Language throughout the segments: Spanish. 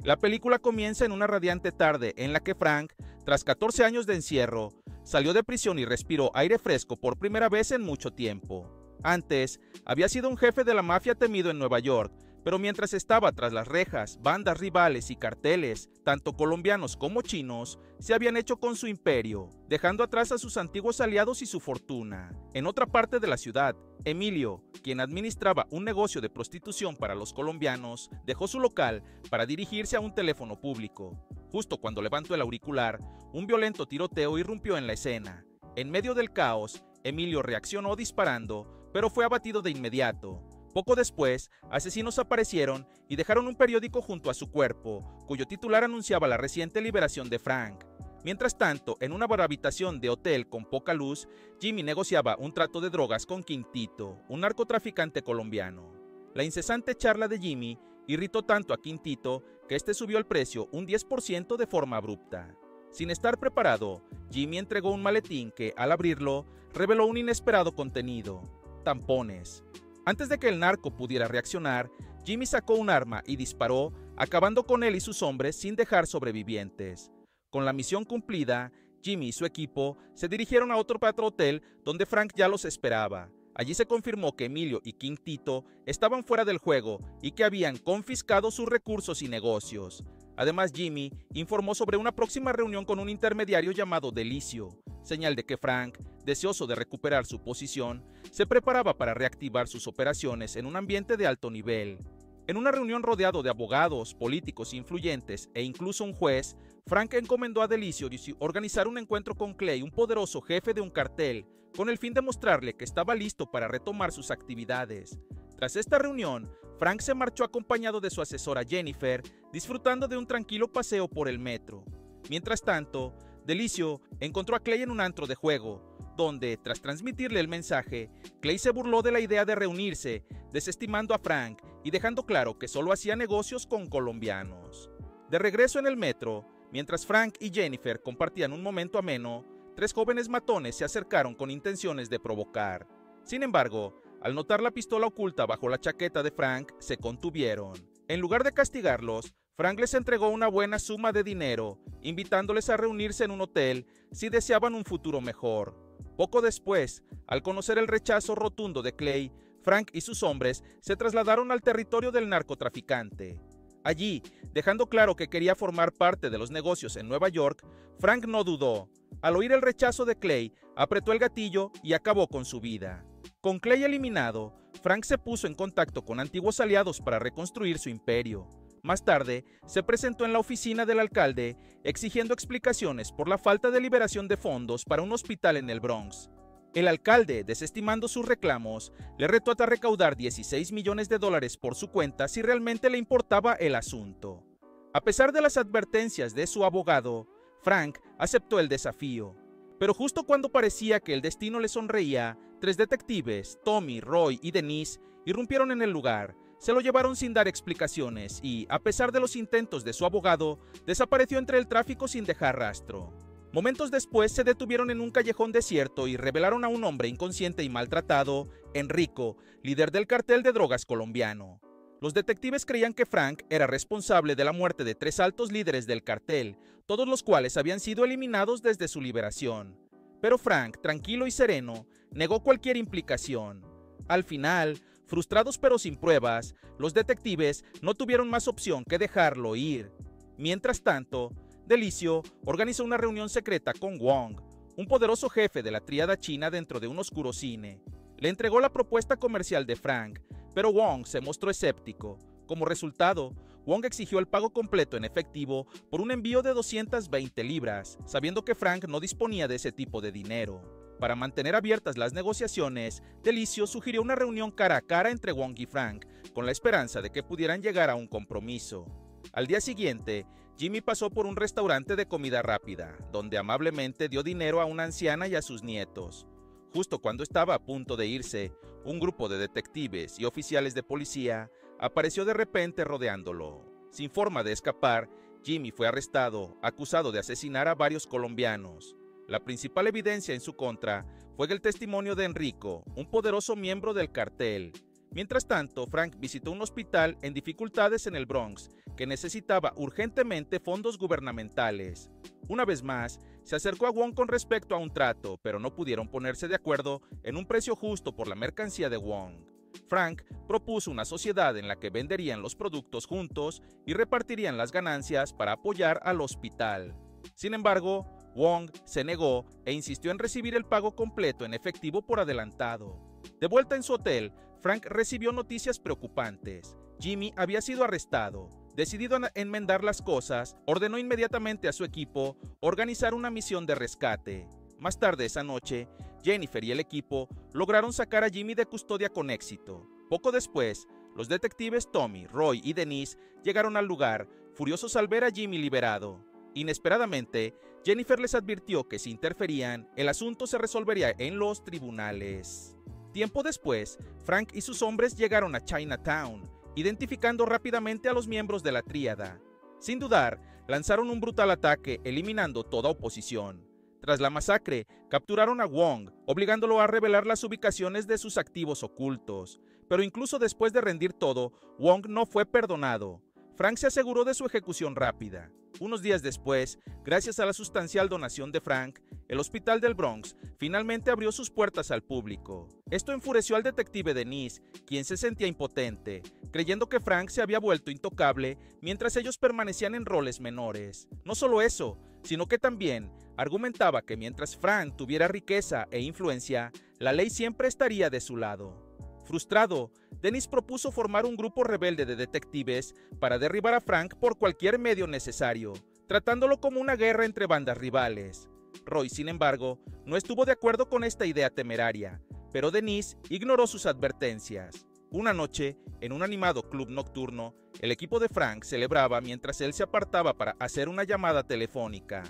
La película comienza en una radiante tarde en la que Frank, tras 14 años de encierro, salió de prisión y respiró aire fresco por primera vez en mucho tiempo. Antes, había sido un jefe de la mafia temido en Nueva York, pero mientras estaba tras las rejas, bandas rivales y carteles, tanto colombianos como chinos, se habían hecho con su imperio, dejando atrás a sus antiguos aliados y su fortuna. En otra parte de la ciudad, Emilio, quien administraba un negocio de prostitución para los colombianos, dejó su local para dirigirse a un teléfono público. Justo cuando levantó el auricular, un violento tiroteo irrumpió en la escena. En medio del caos, Emilio reaccionó disparando, pero fue abatido de inmediato. Poco después, asesinos aparecieron y dejaron un periódico junto a su cuerpo, cuyo titular anunciaba la reciente liberación de Frank. Mientras tanto, en una habitación de hotel con poca luz, Jimmy negociaba un trato de drogas con Quintito, un narcotraficante colombiano. La incesante charla de Jimmy irritó tanto a Quintito que este subió el precio un 10% de forma abrupta. Sin estar preparado, Jimmy entregó un maletín que, al abrirlo, reveló un inesperado contenido: tampones. Antes de que el narco pudiera reaccionar, Jimmy sacó un arma y disparó, acabando con él y sus hombres sin dejar sobrevivientes. Con la misión cumplida, Jimmy y su equipo se dirigieron a otro hotel donde Frank ya los esperaba. Allí se confirmó que Emilio y Quintito estaban fuera del juego y que habían confiscado sus recursos y negocios. Además, Jimmy informó sobre una próxima reunión con un intermediario llamado Delicio, señal de que Frank, deseoso de recuperar su posición, se preparaba para reactivar sus operaciones en un ambiente de alto nivel. En una reunión rodeado de abogados, políticos influyentes e incluso un juez, Frank encomendó a Delicio organizar un encuentro con Clay, un poderoso jefe de un cartel, con el fin de mostrarle que estaba listo para retomar sus actividades. Tras esta reunión, Frank se marchó acompañado de su asesora Jennifer, disfrutando de un tranquilo paseo por el metro. Mientras tanto, Delicio encontró a Clay en un antro de juego, donde, tras transmitirle el mensaje, Clay se burló de la idea de reunirse, desestimando a Frank y dejando claro que solo hacía negocios con colombianos. De regreso en el metro, mientras Frank y Jennifer compartían un momento ameno, tres jóvenes matones se acercaron con intenciones de provocar. Sin embargo, al notar la pistola oculta bajo la chaqueta de Frank, se contuvieron. En lugar de castigarlos, Frank les entregó una buena suma de dinero, invitándoles a reunirse en un hotel si deseaban un futuro mejor. Poco después, al conocer el rechazo rotundo de Clay, Frank y sus hombres se trasladaron al territorio del narcotraficante. Allí, dejando claro que quería formar parte de los negocios en Nueva York, Frank no dudó. Al oír el rechazo de Clay, apretó el gatillo y acabó con su vida. Con Clay eliminado, Frank se puso en contacto con antiguos aliados para reconstruir su imperio. Más tarde, se presentó en la oficina del alcalde exigiendo explicaciones por la falta de liberación de fondos para un hospital en el Bronx. El alcalde, desestimando sus reclamos, le retó a recaudar $16 millones por su cuenta si realmente le importaba el asunto. A pesar de las advertencias de su abogado, Frank aceptó el desafío. Pero justo cuando parecía que el destino le sonreía, tres detectives, Tommy, Roy y Denise, irrumpieron en el lugar. Se lo llevaron sin dar explicaciones y, a pesar de los intentos de su abogado, desapareció entre el tráfico sin dejar rastro. Momentos después se detuvieron en un callejón desierto y revelaron a un hombre inconsciente y maltratado, Enrico, líder del cartel de drogas colombiano. Los detectives creían que Frank era responsable de la muerte de tres altos líderes del cartel, todos los cuales habían sido eliminados desde su liberación. Pero Frank, tranquilo y sereno, negó cualquier implicación. Al final, frustrados pero sin pruebas, los detectives no tuvieron más opción que dejarlo ir. Mientras tanto, Delicio organizó una reunión secreta con Wong, un poderoso jefe de la tríada china dentro de un oscuro cine. Le entregó la propuesta comercial de Frank, pero Wong se mostró escéptico. Como resultado, Wong exigió el pago completo en efectivo por un envío de 220 libras, sabiendo que Frank no disponía de ese tipo de dinero. Para mantener abiertas las negociaciones, Delicio sugirió una reunión cara a cara entre Wong y Frank, con la esperanza de que pudieran llegar a un compromiso. Al día siguiente, Jimmy pasó por un restaurante de comida rápida, donde amablemente dio dinero a una anciana y a sus nietos. Justo cuando estaba a punto de irse, un grupo de detectives y oficiales de policía apareció de repente rodeándolo. Sin forma de escapar, Jimmy fue arrestado, acusado de asesinar a varios colombianos. La principal evidencia en su contra fue el testimonio de Enrico, un poderoso miembro del cartel. Mientras tanto, Frank visitó un hospital en dificultades en el Bronx que necesitaba urgentemente fondos gubernamentales. Una vez más, se acercó a Wong con respecto a un trato, pero no pudieron ponerse de acuerdo en un precio justo por la mercancía de Wong. Frank propuso una sociedad en la que venderían los productos juntos y repartirían las ganancias para apoyar al hospital. Sin embargo, Wong se negó e insistió en recibir el pago completo en efectivo por adelantado. De vuelta en su hotel, Frank recibió noticias preocupantes. Jimmy había sido arrestado. Decidido a enmendar las cosas, ordenó inmediatamente a su equipo organizar una misión de rescate. Más tarde esa noche, Jennifer y el equipo lograron sacar a Jimmy de custodia con éxito. Poco después, los detectives Tommy, Roy y Denise llegaron al lugar, furiosos al ver a Jimmy liberado. Inesperadamente, Jennifer les advirtió que si interferían, el asunto se resolvería en los tribunales. Tiempo después, Frank y sus hombres llegaron a Chinatown, identificando rápidamente a los miembros de la tríada. Sin dudar, lanzaron un brutal ataque, eliminando toda oposición. Tras la masacre, capturaron a Wong, obligándolo a revelar las ubicaciones de sus activos ocultos. Pero incluso después de rendir todo, Wong no fue perdonado. Frank se aseguró de su ejecución rápida. Unos días después, gracias a la sustancial donación de Frank, el hospital del Bronx finalmente abrió sus puertas al público. Esto enfureció al detective Denise, quien se sentía impotente, creyendo que Frank se había vuelto intocable mientras ellos permanecían en roles menores. No solo eso, sino que también argumentaba que mientras Frank tuviera riqueza e influencia, la ley siempre estaría de su lado. Frustrado, Dennis propuso formar un grupo rebelde de detectives para derribar a Frank por cualquier medio necesario, tratándolo como una guerra entre bandas rivales. Roy, sin embargo, no estuvo de acuerdo con esta idea temeraria, pero Denise ignoró sus advertencias. Una noche, en un animado club nocturno, el equipo de Frank celebraba mientras él se apartaba para hacer una llamada telefónica.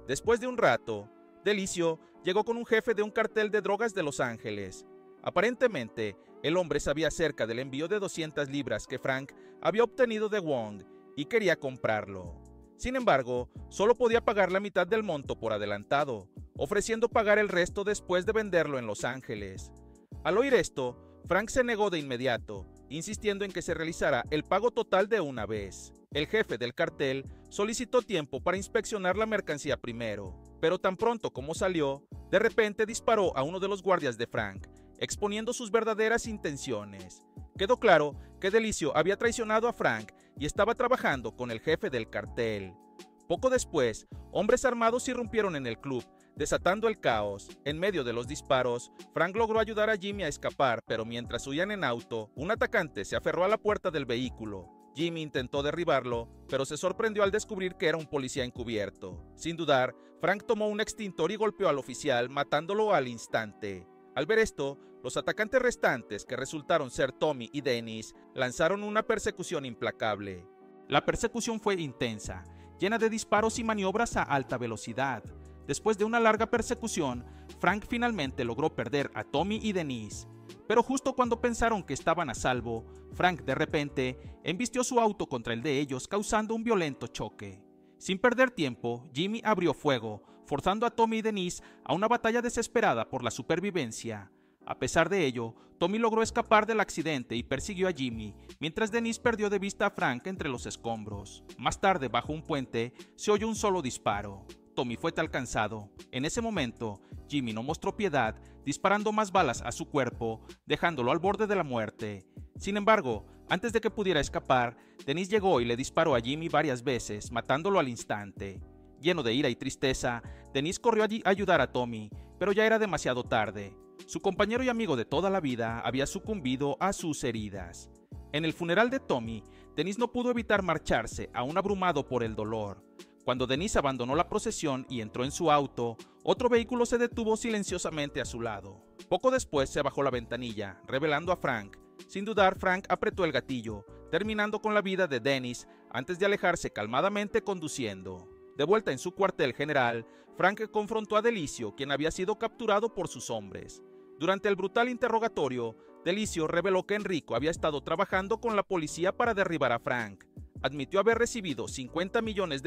Después de un rato, Delicio llegó con un jefe de un cartel de drogas de Los Ángeles. Aparentemente, el hombre sabía acerca del envío de 200 libras que Frank había obtenido de Wong y quería comprarlo. Sin embargo, solo podía pagar la mitad del monto por adelantado, ofreciendo pagar el resto después de venderlo en Los Ángeles. Al oír esto, Frank se negó de inmediato, insistiendo en que se realizara el pago total de una vez. El jefe del cartel solicitó tiempo para inspeccionar la mercancía primero, pero tan pronto como salió, de repente disparó a uno de los guardias de Frank, exponiendo sus verdaderas intenciones. Quedó claro que Delicio había traicionado a Frank y estaba trabajando con el jefe del cartel. Poco después, hombres armados irrumpieron en el club, desatando el caos. En medio de los disparos, Frank logró ayudar a Jimmy a escapar, pero mientras huían en auto, un atacante se aferró a la puerta del vehículo. Jimmy intentó derribarlo, pero se sorprendió al descubrir que era un policía encubierto. Sin dudar, Frank tomó un extintor y golpeó al oficial, matándolo al instante. Al ver esto, los atacantes restantes, que resultaron ser Tommy y Dennis, lanzaron una persecución implacable. La persecución fue intensa, llena de disparos y maniobras a alta velocidad. Después de una larga persecución, Frank finalmente logró perder a Tommy y Denise. Pero justo cuando pensaron que estaban a salvo, Frank de repente embistió su auto contra el de ellos, causando un violento choque. Sin perder tiempo, Jimmy abrió fuego, forzando a Tommy y Denise a una batalla desesperada por la supervivencia. A pesar de ello, Tommy logró escapar del accidente y persiguió a Jimmy, mientras Denise perdió de vista a Frank entre los escombros. Más tarde, bajo un puente, se oyó un solo disparo. Tommy fue alcanzado. En ese momento, Jimmy no mostró piedad, disparando más balas a su cuerpo, dejándolo al borde de la muerte. Sin embargo, antes de que pudiera escapar, Denise llegó y le disparó a Jimmy varias veces, matándolo al instante. Lleno de ira y tristeza, Denise corrió allí a ayudar a Tommy, pero ya era demasiado tarde. Su compañero y amigo de toda la vida había sucumbido a sus heridas. En el funeral de Tommy, Denise no pudo evitar marcharse, aún abrumado por el dolor. Cuando Denise abandonó la procesión y entró en su auto, otro vehículo se detuvo silenciosamente a su lado. Poco después se bajó la ventanilla, revelando a Frank. Sin dudar, Frank apretó el gatillo, terminando con la vida de Denise antes de alejarse calmadamente conduciendo. De vuelta en su cuartel general, Frank confrontó a Delicio, quien había sido capturado por sus hombres. Durante el brutal interrogatorio, Delicio reveló que Enrico había estado trabajando con la policía para derribar a Frank. Admitió haber recibido $50 millones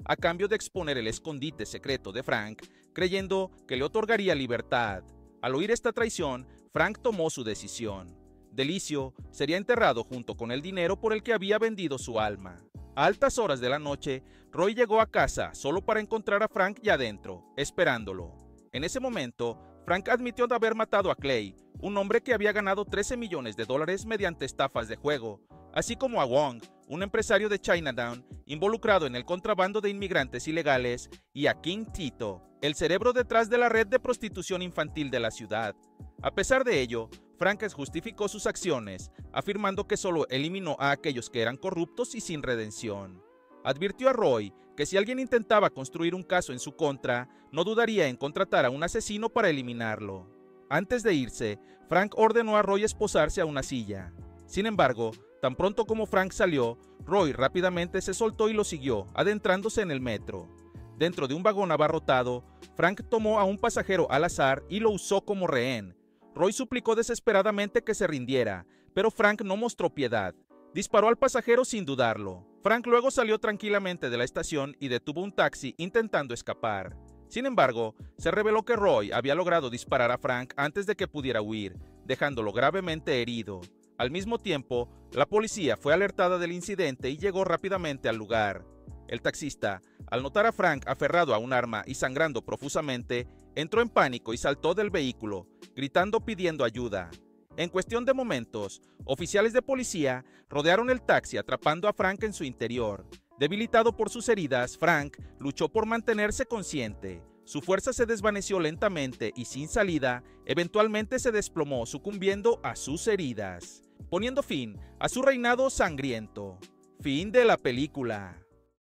a cambio de exponer el escondite secreto de Frank, creyendo que le otorgaría libertad. Al oír esta traición, Frank tomó su decisión. Delicio sería enterrado junto con el dinero por el que había vendido su alma. A altas horas de la noche, Roy llegó a casa solo para encontrar a Frank ya adentro, esperándolo. En ese momento, Frank admitió de haber matado a Clay, un hombre que había ganado $13 millones mediante estafas de juego, así como a Wong, un empresario de Chinatown involucrado en el contrabando de inmigrantes ilegales, y a King Tito, el cerebro detrás de la red de prostitución infantil de la ciudad. A pesar de ello, Frank justificó sus acciones, afirmando que solo eliminó a aquellos que eran corruptos y sin redención. Advirtió a Roy que si alguien intentaba construir un caso en su contra, no dudaría en contratar a un asesino para eliminarlo. Antes de irse, Frank ordenó a Roy esposarse a una silla. Sin embargo, tan pronto como Frank salió, Roy rápidamente se soltó y lo siguió, adentrándose en el metro. Dentro de un vagón abarrotado, Frank tomó a un pasajero al azar y lo usó como rehén. Roy suplicó desesperadamente que se rindiera, pero Frank no mostró piedad. Disparó al pasajero sin dudarlo. Frank luego salió tranquilamente de la estación y detuvo un taxi intentando escapar. Sin embargo, se reveló que Roy había logrado disparar a Frank antes de que pudiera huir, dejándolo gravemente herido. Al mismo tiempo, la policía fue alertada del incidente y llegó rápidamente al lugar. El taxista, al notar a Frank aferrado a un arma y sangrando profusamente, entró en pánico y saltó del vehículo, gritando pidiendo ayuda. En cuestión de momentos, oficiales de policía rodearon el taxi atrapando a Frank en su interior. Debilitado por sus heridas, Frank luchó por mantenerse consciente. Su fuerza se desvaneció lentamente y sin salida, eventualmente se desplomó sucumbiendo a sus heridas, poniendo fin a su reinado sangriento. Fin de la película.